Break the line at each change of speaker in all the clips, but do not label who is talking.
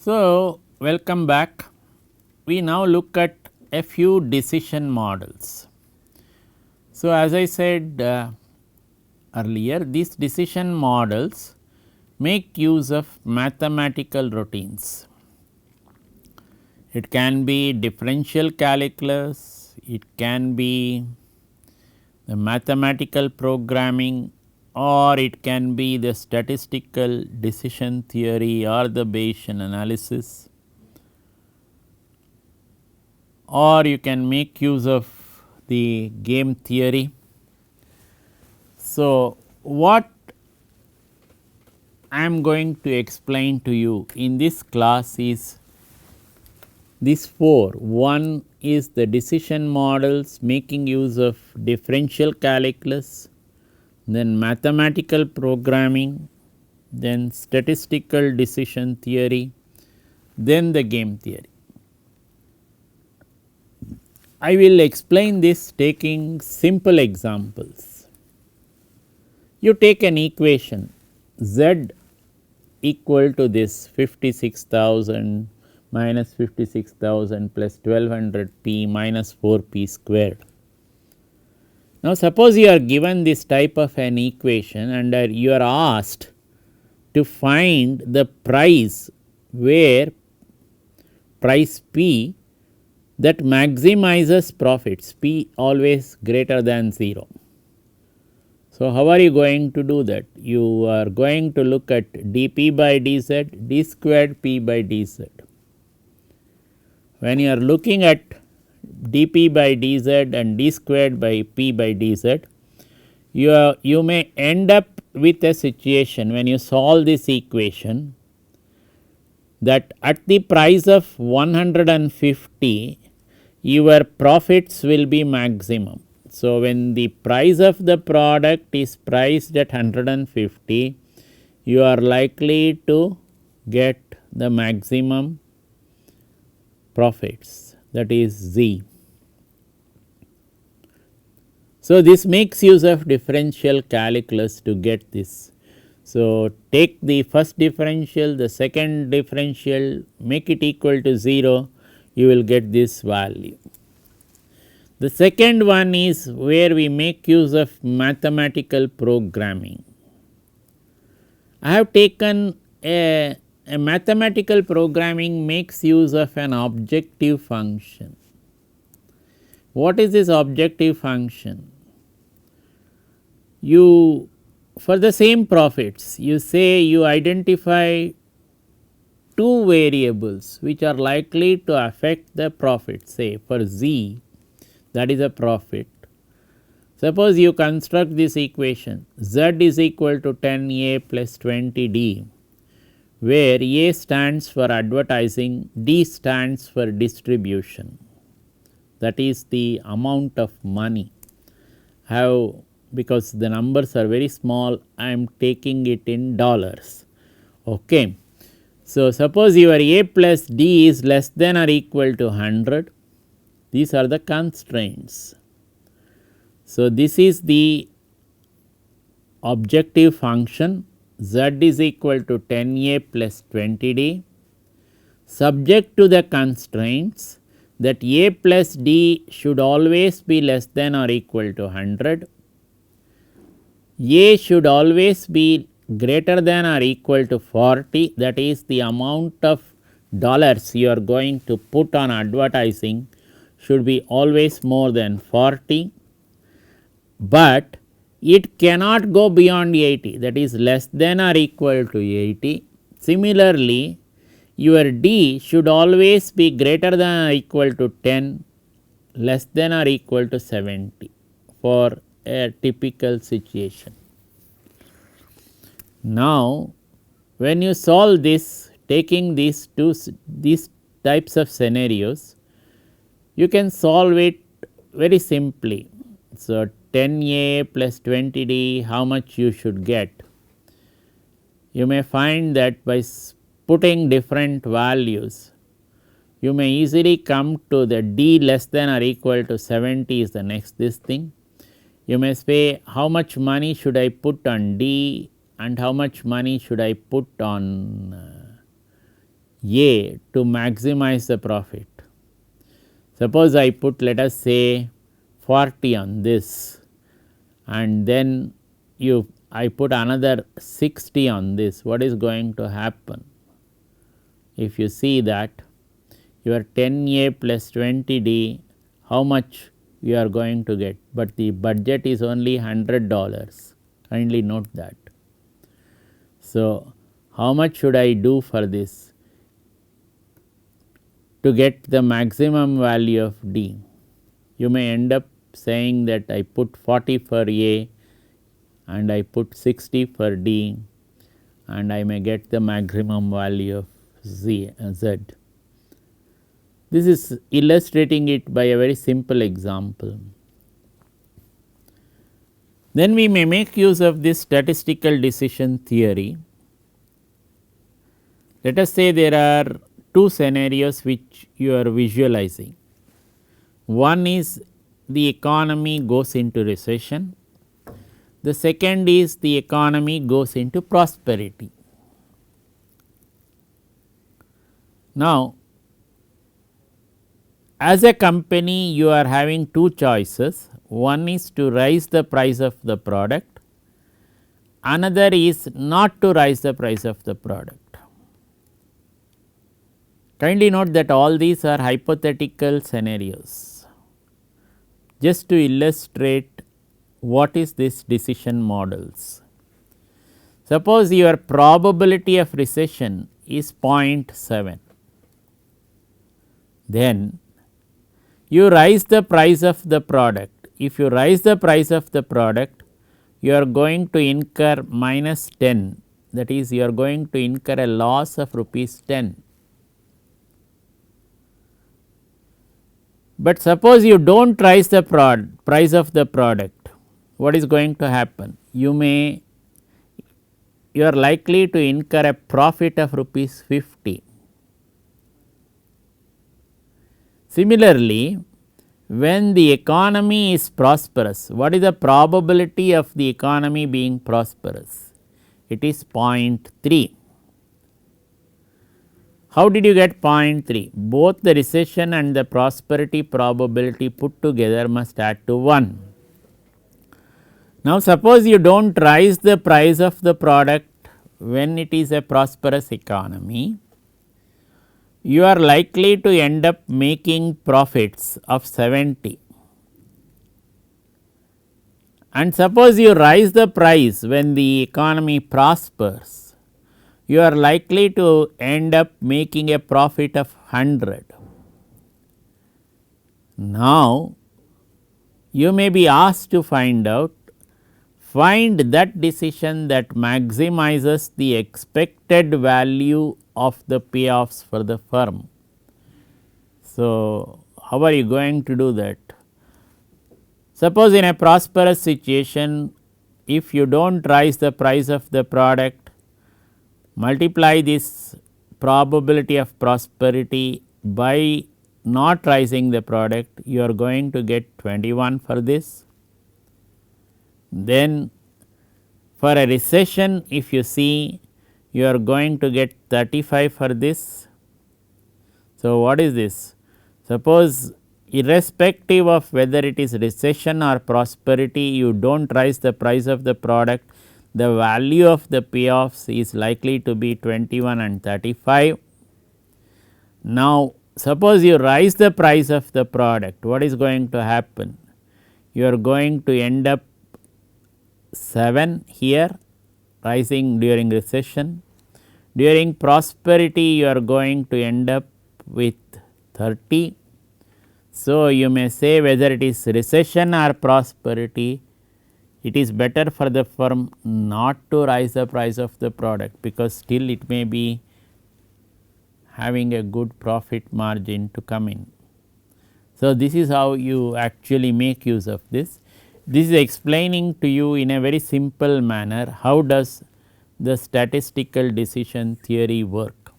So, welcome back. We now look at a few decision models. So, as I said earlier, these decision models make use of mathematical routines. It can be differential calculus, it can be the mathematical programming, or it can be the statistical decision theory or the Bayesian analysis, or you can make use of the game theory. So, what I am going to explain to you in this class is these four. One is the decision models making use of differential calculus, then mathematical programming, then statistical decision theory, then the game theory. I will explain this taking simple examples. You take an equation z equal to this 56,000 minus 56,000 plus 1200 p minus 4 p squared. Now, suppose you are given this type of an equation and you are asked to find the price where price p that maximizes profits, p always greater than 0. So, how are you going to do that? You are going to look at dp by dz, d squared p by dz. When you are looking at dp by dz and d squared by p by dz, you may end up with a situation when you solve this equation that at the price of 150 your profits will be maximum. So, when the price of the product is priced at 150, you are likely to get the maximum profits, that is Z. So, this makes use of differential calculus to get this. So, take the first differential, the second differential, make it equal to 0, you will get this value. The second one is where we make use of mathematical programming. I have taken a mathematical programming makes use of an objective function. What is this objective function? You, for the same profits, you say you identify two variables which are likely to affect the profit. Say for Z, that is a profit. Suppose you construct this equation Z is equal to 10A plus 20D, where A stands for advertising, D stands for distribution, that is the amount of money. How, because the numbers are very small, I am taking it in dollars. Okay. So, suppose your A plus D is less than or equal to 100, these are the constraints. So, this is the objective function Z is equal to 10A plus 20D, subject to the constraints that A plus D should always be less than or equal to 100, A should always be greater than or equal to 40, that is the amount of dollars you are going to put on advertising should be always more than 40, but it cannot go beyond 80, that is less than or equal to 80. Similarly, your D should always be greater than or equal to 10, less than or equal to 70 for a typical situation. Now, when you solve this taking these types of scenarios, you can solve it very simply. So, 10A plus 20D, how much you should get? You may find that by putting different values, you may easily come to the D less than or equal to 70 is the next this thing. You may say how much money should I put on D and how much money should I put on A to maximize the profit. Suppose I put, let us say, 40 on this, and then I put another 60 on this. What is going to happen? If you see that your 10A plus 20D, how much you are going to get, but the budget is only $100. Kindly note that. So, how much should I do for this to get the maximum value of D? You may end up saying that I put 40 for A and I put 60 for D, and I may get the maximum value of Z. This is illustrating it by a very simple example. Then we may make use of this statistical decision theory. Let us say there are two scenarios which you are visualizing. One is the economy goes into recession. The second is the economy goes into prosperity. Now, as a company, you are having two choices. One is to raise the price of the product, another is not to raise the price of the product. Kindly note that all these are hypothetical scenarios, just to illustrate what is this decision models. Suppose your probability of recession is 0.7, then you raise the price of the product. If you raise the price of the product, you are going to incur minus 10, that is, you are going to incur a loss of rupees 10. But suppose you do not raise the price of the product, what is going to happen? You are likely to incur a profit of rupees 50. Similarly, when the economy is prosperous, what is the probability of the economy being prosperous? It is 0.3. How did you get 0.3? Both the recession and the prosperity probability put together must add to 1. Now, suppose you do not raise the price of the product when it is a prosperous economy, you are likely to end up making profits of 70. And suppose you rise the price when the economy prospers, you are likely to end up making a profit of 100. Now, you may be asked to find that decision that maximizes the expected value of the payoffs for the firm. So, how are you going to do that? Suppose in a prosperous situation, if you do not raise the price of the product, multiply this probability of prosperity by not raising the product, you are going to get 21 for this. Then for a recession, if you see, you are going to get 35 for this. So, what is this? Suppose irrespective of whether it is recession or prosperity, you do not raise the price of the product, the value of the payoffs is likely to be 21 and 35. Now, suppose you raise the price of the product, what is going to happen? You are going to end up 7 here, rising during recession. During prosperity, you are going to end up with 30. So, you may say whether it is recession or prosperity, it is better for the firm not to rise the price of the product, because still it may be having a good profit margin to come in. So, this is how you actually make use of this. This is explaining to you in a very simple manner how does the statistical decision theory work.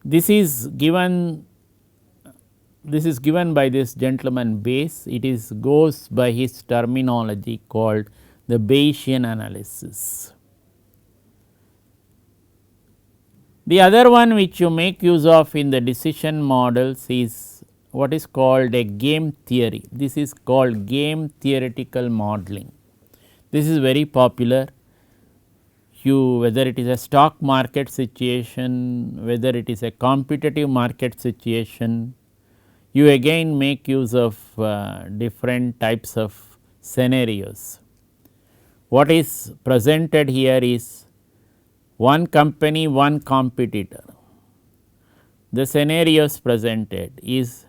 This is given by this gentleman Bayes. It is goes by his terminology called the Bayesian analysis. The other one which you make use of in the decision models is what is called a game theory. This is called game theoretical modeling. This is very popular. You, whether it is a stock market situation, whether it is a competitive market situation, you again make use of different types of scenarios. What is presented here is one company, one competitor. The scenarios presented is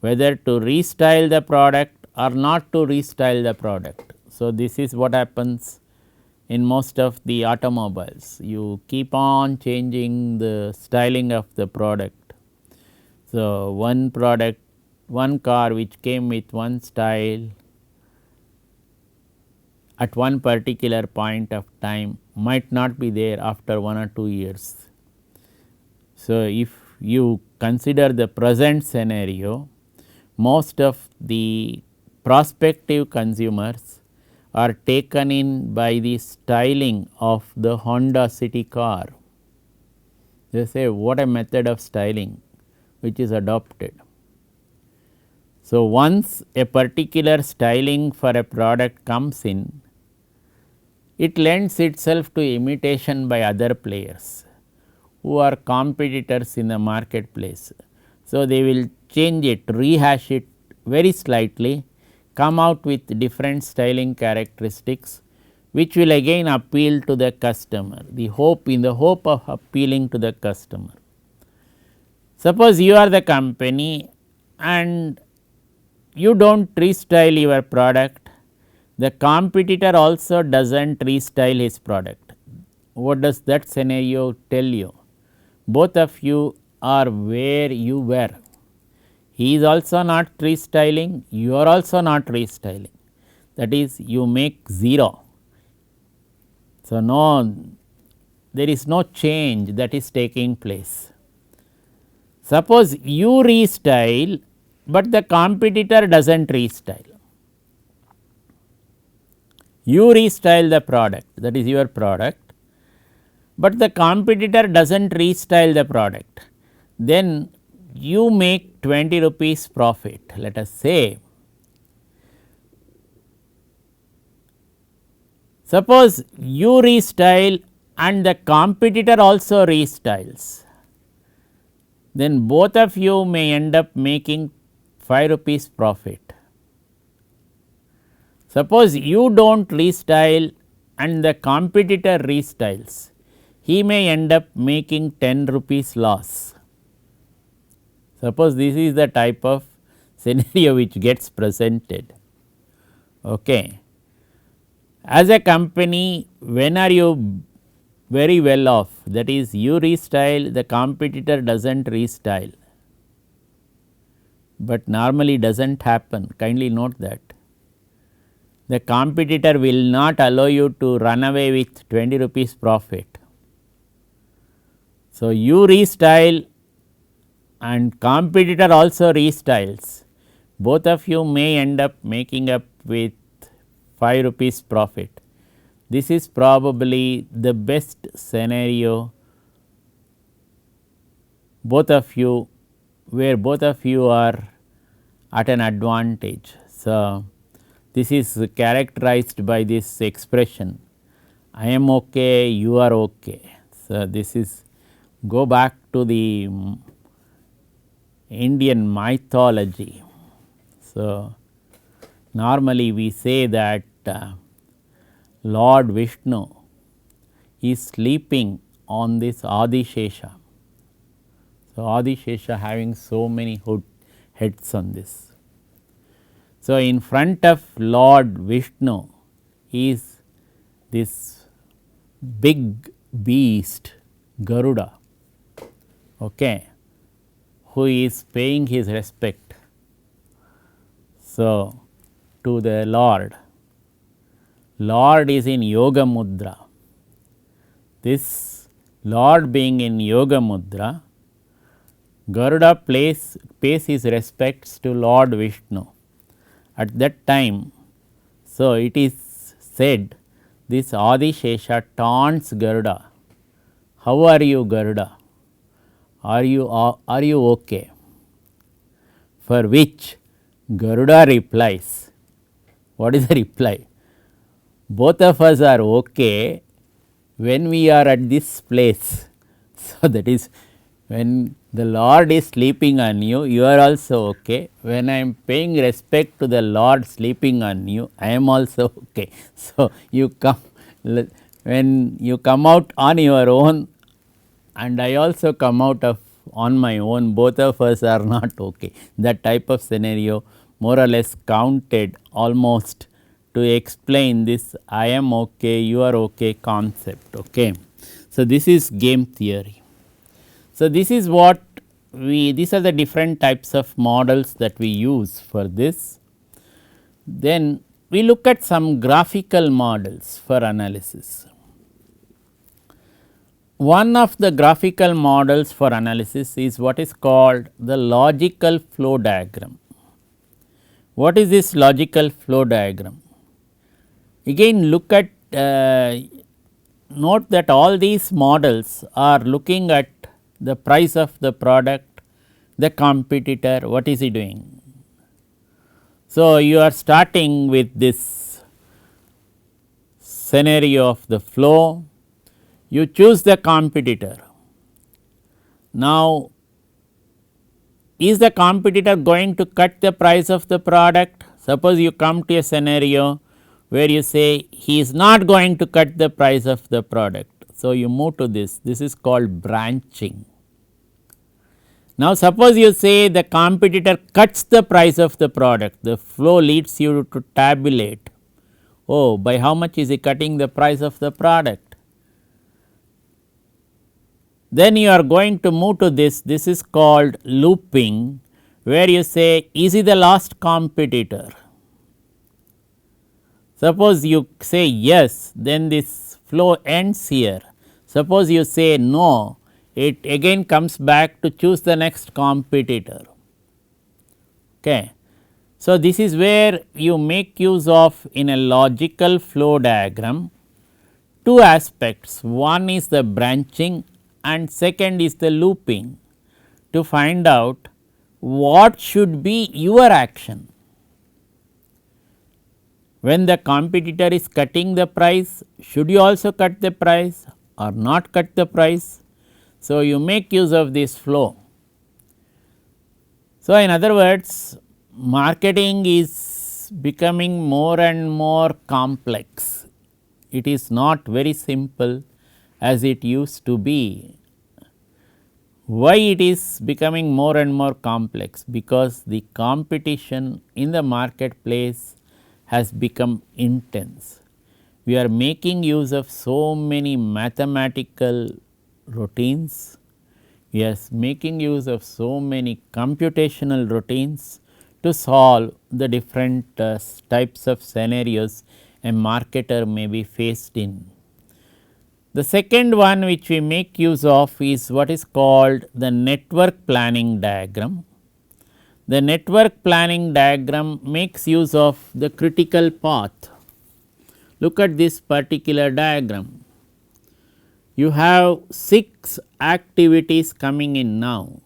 whether to restyle the product or not to restyle the product. So, this is what happens in most of the automobiles. You keep on changing the styling of the product. So, one product, one car which came with one style at one particular point of time might not be there after 1 or 2 years. So, if you consider the present scenario, most of the prospective consumers are taken in by the styling of the Honda City car. They say what a method of styling which is adopted. So, once a particular styling for a product comes in, it lends itself to imitation by other players who are competitors in the marketplace. So, they will change it, rehash it very slightly, come out with different styling characteristics which will again appeal to the customer, the hope of appealing to the customer. Suppose you are the company and you do not restyle your product, the competitor also does not restyle his product. What does that scenario tell you? Both of you are where you were. He is also not restyling, you are also not restyling, that is you make 0. So, there is no change that is taking place. Suppose you restyle, but the competitor does not restyle. You restyle the product, that is your product, but the competitor does not restyle the product. Then you make 20 rupees profit, let us say. Suppose you restyle and the competitor also restyles, then both of you may end up making 5 rupees profit. Suppose you do not restyle and the competitor restyles, he may end up making 10 rupees loss. Suppose this is the type of scenario which gets presented. Okay. As a company, when are you very well off? That is, you restyle, the competitor does not restyle, but normally does not happen. Kindly note that. The competitor will not allow you to run away with 20 rupees profit. So, you restyle and competitor also restyles, both of you may end up making up with 5 rupees profit. This is probably the best scenario, both of you, where both of you are at an advantage. So, this is characterized by this expression, I am okay, you are okay. So, this is go back to the Indian mythology. So, normally we say that Lord Vishnu is sleeping on this Adishesha. So, Adishesha having so many heads on this. So, in front of Lord Vishnu is this big beast Garuda, okay, who is paying his respect. So, to the Lord. Lord is in Yoga Mudra. This Lord being in Yoga Mudra, Garuda pays his respects to Lord Vishnu. At that time, so it is said, this Adishesha taunts Garuda how are you Garuda? Are you okay? For which Garuda replies, what is the reply? Both of us are okay when we are at this place. So, that is when the Lord is sleeping on you, you are also okay. When I am paying respect to the Lord sleeping on you, I am also okay. So, you come when you come out on your own and I also come out of on my own, both of us are not okay. That type of scenario more or less counted almost to explain this I am okay, you are okay concept. Okay. So, this is game theory. So, this is what these are the different types of models that we use for this. Then we look at some graphical models for analysis. One of the graphical models for analysis is what is called the logical flow diagram. What is this logical flow diagram? Again look at note that all these models are looking at the price of the product, the competitor, what is he doing. So, you are starting with this scenario of the flow, you choose the competitor. Now, is the competitor going to cut the price of the product? Suppose you come to a scenario where you say he is not going to cut the price of the product. So, you move to this is called branching. Now, suppose you say the competitor cuts the price of the product, the flow leads you to tabulate, oh, by how much is he cutting the price of the product. Then you are going to move to this is called looping, where you say is he the last competitor. Suppose you say yes, then this flow ends here. Suppose you say no, it again comes back to choose the next competitor. Okay. So, this is where you make use of in a logical flow diagram two aspects, one is the branching and second is the looping to find out what should be your action. When the competitor is cutting the price, should you also cut the price or not cut the price? So, you make use of this flow. So, in other words, marketing is becoming more and more complex. It is not very simple as it used to be. Why it is becoming more and more complex? Because the competition in the marketplace has become intense. We are making use of so many mathematical routines, we are making use of so many computational routines to solve the different types of scenarios a marketer may be faced in. The second one which we make use of is what is called the network planning diagram. The network planning diagram makes use of the critical path. Look at this particular diagram. You have 6 activities coming in now.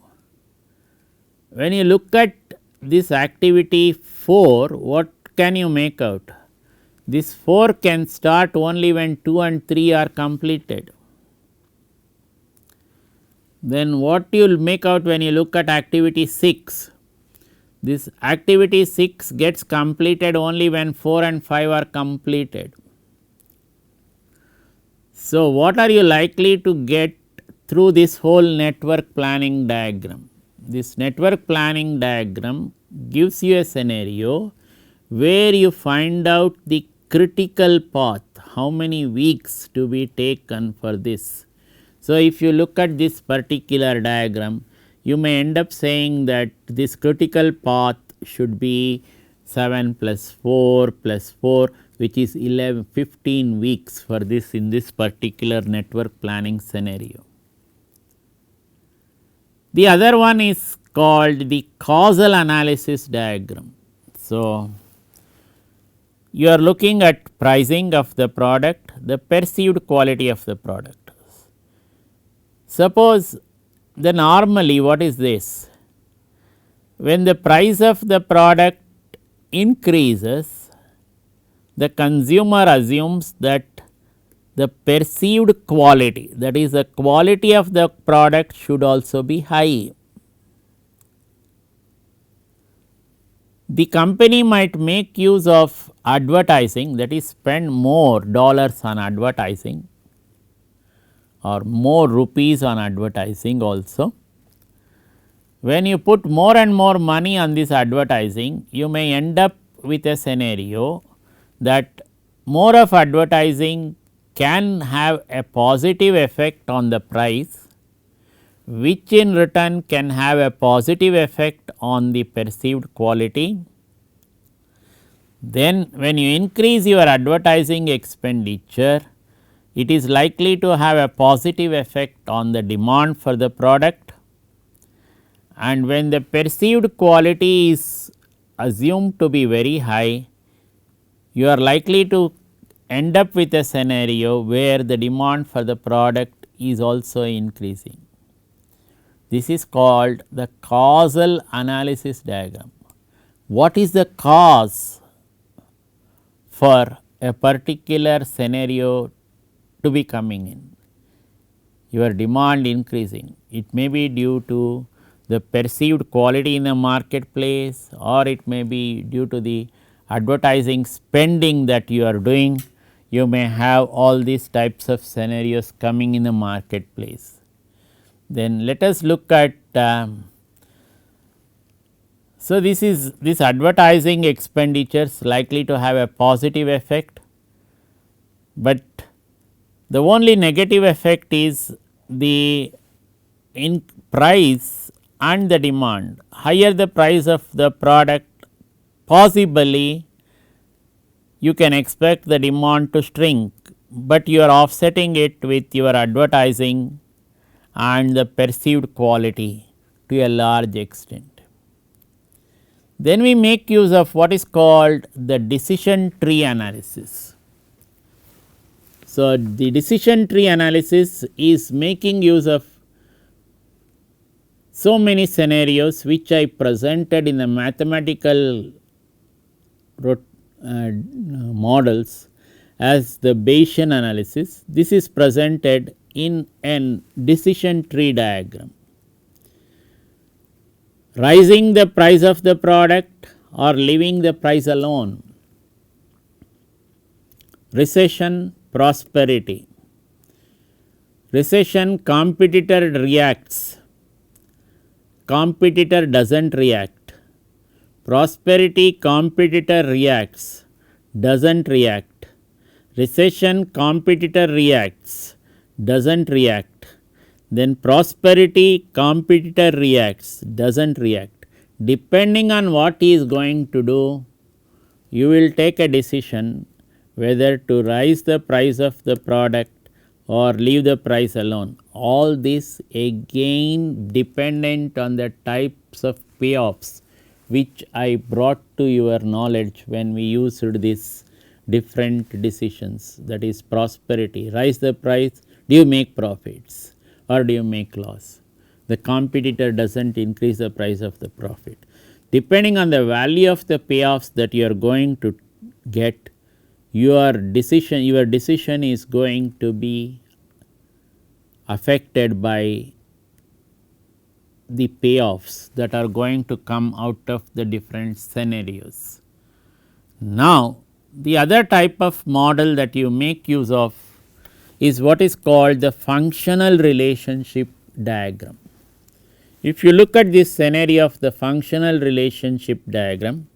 When you look at this activity 4, what can you make out? This 4 can start only when 2 and 3 are completed. Then what you will make out when you look at activity 6? This activity 6 gets completed only when 4 and 5 are completed. So, what are you likely to get through this whole network planning diagram? This network planning diagram gives you a scenario where you find out the critical path, how many weeks to be taken for this. So, if you look at this particular diagram, you may end up saying that this critical path should be 7 plus 4 plus 4, which is 15 weeks for this in this particular network planning scenario. The other one is called the causal analysis diagram. So, you are looking at pricing of the product, the perceived quality of the product. Suppose the normally what is this? When the price of the product increases, the consumer assumes that the perceived quality, that is the quality of the product should also be high. The company might make use of advertising, that is spend more dollars on advertising or more rupees on advertising also. When you put more and more money on this advertising, you may end up with a scenario that more of advertising can have a positive effect on the price, which in return can have a positive effect on the perceived quality. Then when you increase your advertising expenditure, it is likely to have a positive effect on the demand for the product, and when the perceived quality is assumed to be very high, you are likely to end up with a scenario where the demand for the product is also increasing. This is called the causal analysis diagram. What is the cause for a particular scenario to be coming in? Your demand increasing, it may be due to the perceived quality in the marketplace, or it may be due to the advertising spending that you are doing. You may have all these types of scenarios coming in the marketplace. Then let us look at so this advertising expenditures likely to have a positive effect, but the only negative effect is the in price and the demand. Higher the price of the product, possibly you can expect the demand to shrink, but you are offsetting it with your advertising and the perceived quality to a large extent. Then we make use of what is called the decision tree analysis. So, the decision tree analysis is making use of so many scenarios which I presented in the mathematical models as the Bayesian analysis. This is presented in a decision tree diagram. Rising the price of the product or leaving the price alone. Recession, prosperity. Recession, competitor reacts, competitor does not react. Prosperity, competitor reacts, does not react. Recession, competitor reacts, does not react. Then prosperity, competitor reacts, does not react. Depending on what he is going to do, you will take a decision whether to rise the price of the product or leave the price alone. All this again dependent on the types of payoffs which I brought to your knowledge when we used these different decisions, that is prosperity, rise the price, do you make profits or do you make loss? The competitor does not increase the price of the profit. Depending on the value of the payoffs that you are going to get, your decision is going to be affected by the payoffs that are going to come out of the different scenarios. Now, the other type of model that you make use of is what is called the functional relationship diagram. If you look at this scenario of the functional relationship diagram,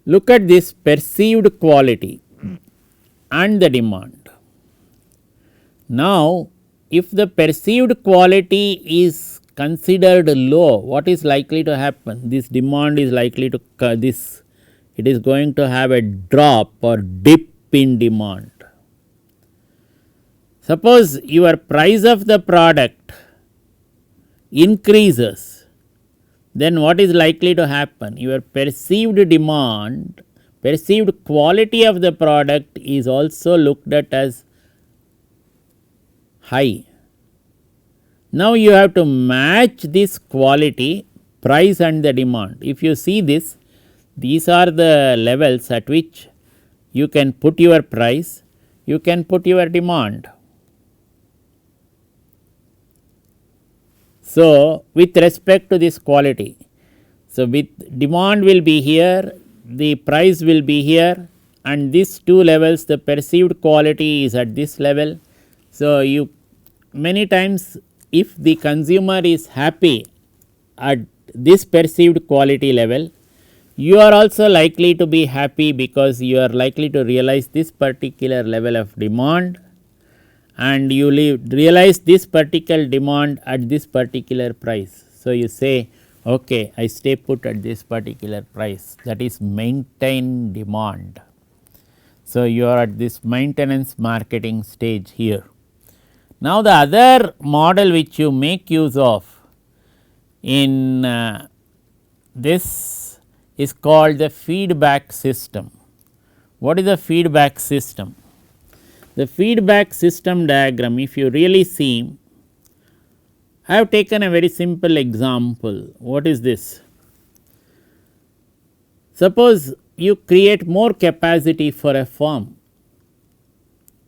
look at this perceived quality and the demand. Now, if the perceived quality is considered low, what is likely to happen? This demand is likely to it is going to have a drop or dip in demand. Suppose your price of the product increases, then what is likely to happen? Your perceived demand, perceived quality of the product is also looked at as high. Now, you have to match this quality, price and the demand. If you see this, these are the levels at which you can put your price, you can put your demand. So, with respect to this quality, so with demand will be here, the price will be here, and these two levels, the perceived quality is at this level. So, you many times if the consumer is happy at this perceived quality level, you are also likely to be happy because you are likely to realize this particular level of demand, and you realize this particular demand at this particular price. So, you say okay, I stay put at this particular price, that is maintain demand. So, you are at this maintenance marketing stage here. Now, the other model which you make use of in this is called the feedback system. What is the feedback system? The feedback system diagram, if you really see, I have taken a very simple example. What is this? Suppose you create more capacity for a firm,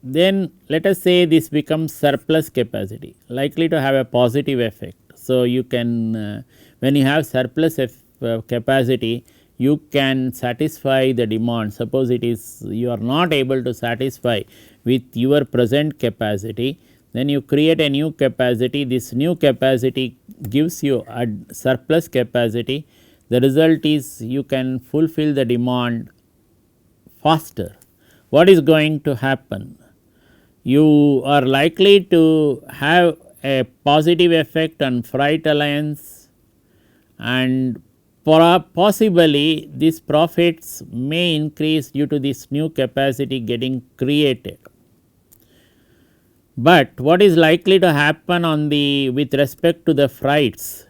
then let us say this becomes surplus capacity, likely to have a positive effect. So, you can when you have surplus capacity, you can satisfy the demand. Suppose it is you are not able to satisfy with your present capacity, then you create a new capacity. This new capacity gives you a surplus capacity. The result is you can fulfill the demand faster. What is going to happen? You are likely to have a positive effect on freight alliance, and possibly these profits may increase due to this new capacity getting created. But what is likely to happen on the with respect to the freights?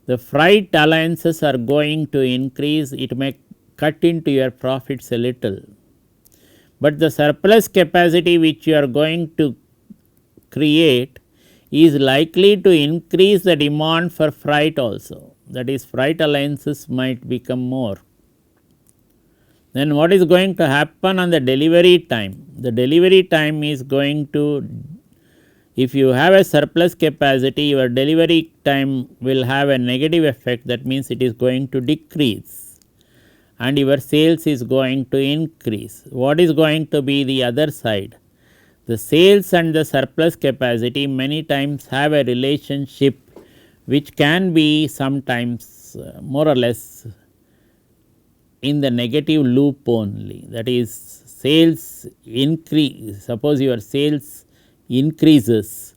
The freight alliances are going to increase, it may cut into your profits a little, but the surplus capacity which you are going to create is likely to increase the demand for freight also, that is freight alliances might become more. Then what is going to happen on the delivery time? The delivery time is going to, if you have a surplus capacity, your delivery time will have a negative effect, that means it is going to decrease and your sales is going to increase. What is going to be the other side? The sales and the surplus capacity many times have a relationship which can be sometimes more or less in the negative loop only, that is sales increase. Suppose your sales increases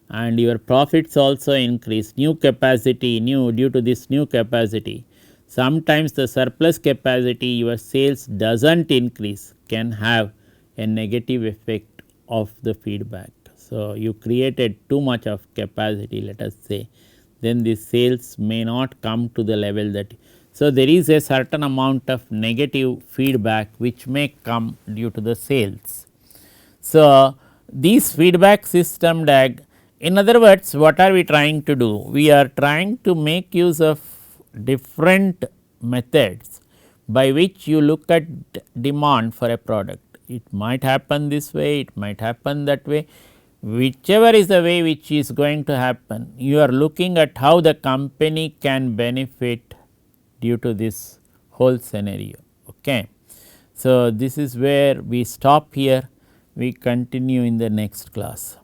and your profits also increase, new capacity, due to this new capacity, sometimes the surplus capacity, your sales does not increase, can have a negative effect of the feedback. So, you created too much of capacity, let us say, then the sales may not come to the level that. So, there is a certain amount of negative feedback which may come due to the sales. So, these feedback system in other words, what are we trying to do? We are trying to make use of different methods by which you look at demand for a product. It might happen this way, it might happen that way, whichever is the way which is going to happen, you are looking at how the company can benefit due to this whole scenario. Okay. So, this is where we stop here, we continue in the next class.